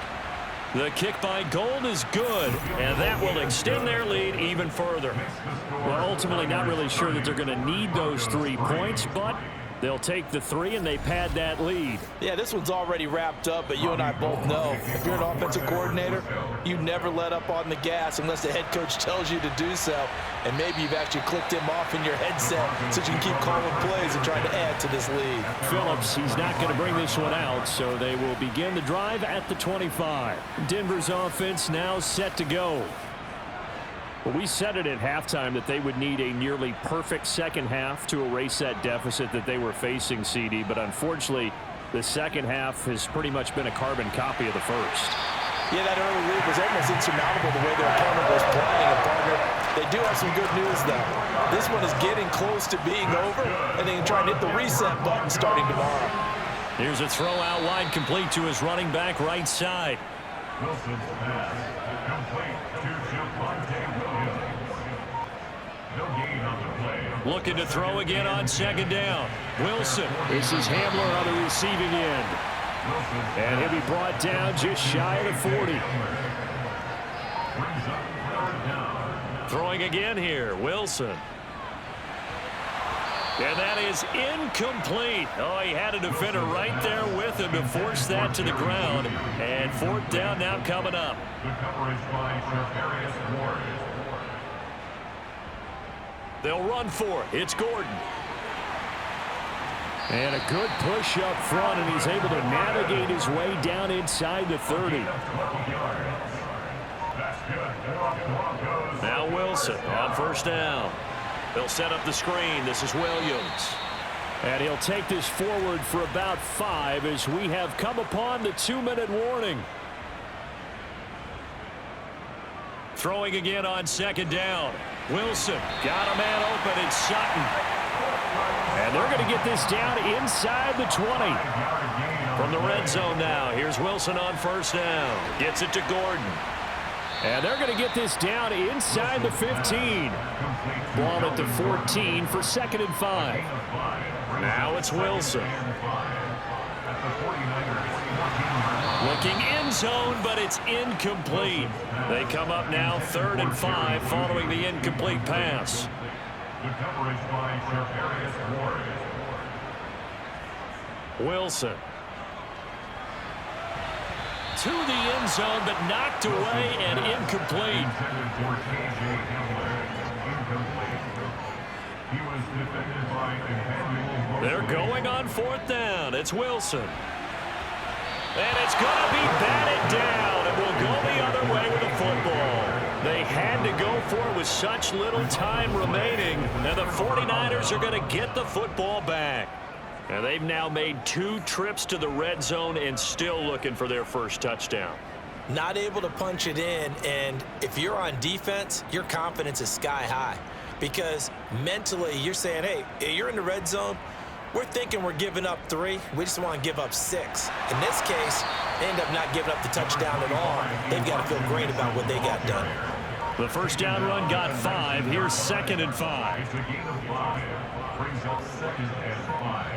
The kick by Gould is good, and that will extend their lead even further. Well, ultimately not really sure that they're going to need those 3 points, but they'll take the 3 and they pad that lead. Yeah, this one's already wrapped up, but you and I both know if you're an offensive coordinator, you never let up on the gas unless the head coach tells you to do so. And maybe you've actually clicked him off in your headset so you can keep calling plays and trying to add to this lead. Phillips, he's not going to bring this one out, so they will begin the drive at the 25. Denver's offense now set to go. Well, we said it at halftime that they would need a nearly perfect second half to erase that deficit that they were facing, CD, but unfortunately, the second half has pretty much been a carbon copy of the first. Yeah, that early lead was almost insurmountable the way their opponent was playing. And partner, they do have some good news, though. This one is getting close to being over, and they can try and hit the reset button starting tomorrow. Here's a throw out wide, complete to his running back right side. Wilson's pass complete to Javonte Williams. No gain on the play. Looking to throw again on second down. Wilson. This is Hamler on the receiving end. And he'll be brought down just shy of the 40. Throwing again here, Wilson. And that is incomplete. Oh, he had a defender right there with him to force that to the ground. And 4th down now coming up. The coverage by Trevarius Ward. They'll run for it. It's Gordon. And a good push up front, and he's able to navigate his way down inside the 30. Now Wilson on first down. They'll set up the screen. This is Williams. And he'll take this forward for about 5 as we have come upon the 2-minute warning. Throwing again on second down. Wilson got a man open. It's Sutton. And they're going to get this down inside the 20. From the red zone now, here's Wilson on first down. Gets it to Gordon. And they're going to get this down inside the 15. Ball at the 14 for 2nd and 5. Now it's Wilson. Looking end zone, but it's incomplete. They come up now 3rd and 5 following the incomplete pass. The coverage by Trevarius Ward. Wilson. To the end zone, but knocked away and incomplete. Intended for T4G Member. Incomplete. He was defended by Emmanuel. They're going on 4th down. It's Wilson. And it's going to be batted down, and we'll go the other way with the football. They had to go for it with such little time remaining, and the 49ers are going to get the football back. And they've now made 2 trips to the red zone and still looking for their first touchdown. Not able to punch it in, and if you're on defense, your confidence is sky high. Because mentally, you're saying, hey, you're in the red zone. We're thinking we're giving up 3. We just want to give up 6. In this case, they end up not giving up the touchdown at all. They've got to feel great about what they got done. The first down run got 5. Here's 2nd and 5. It's a gain of 5. Brings up 2nd and 5.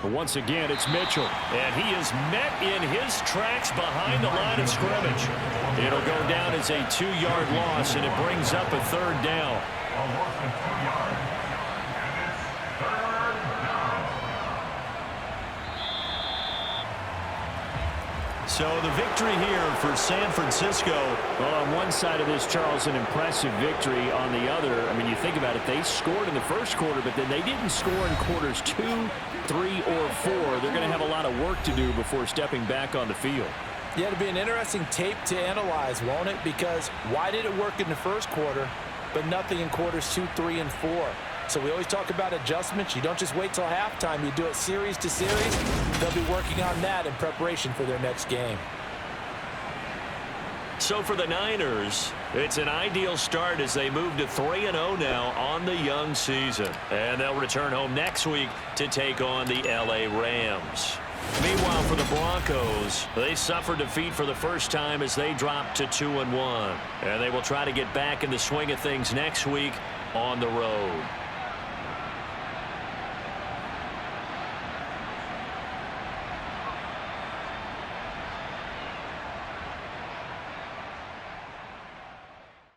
But once again, it's Mitchell. And he is met in his tracks behind the line of scrimmage. It'll go down as a 2-yard loss, and it brings up a 3rd down. A loss of 2 yards. And it's 3rd down. So the victory here for San Francisco. Well, on one side of this, Charles, an impressive victory. On the other, I mean, you think about it, they scored in the first quarter, but then they didn't score in quarters 2, 3, or 4. They're going to have a lot of work to do before stepping back on the field. Yeah, it'll be an interesting tape to analyze, won't it? Because why did it work in the first quarter, but nothing in quarters 2, 3, and 4? So we always talk about adjustments. You don't just wait till halftime. You do it series to series. They'll be working on that in preparation for their next game. So for the Niners, it's an ideal start as they move to 3-0 now on the young season. And they'll return home next week to take on the LA Rams. Meanwhile, for the Broncos, they suffered defeat for the first time as they dropped to 2-1. And they will try to get back in the swing of things next week on the road.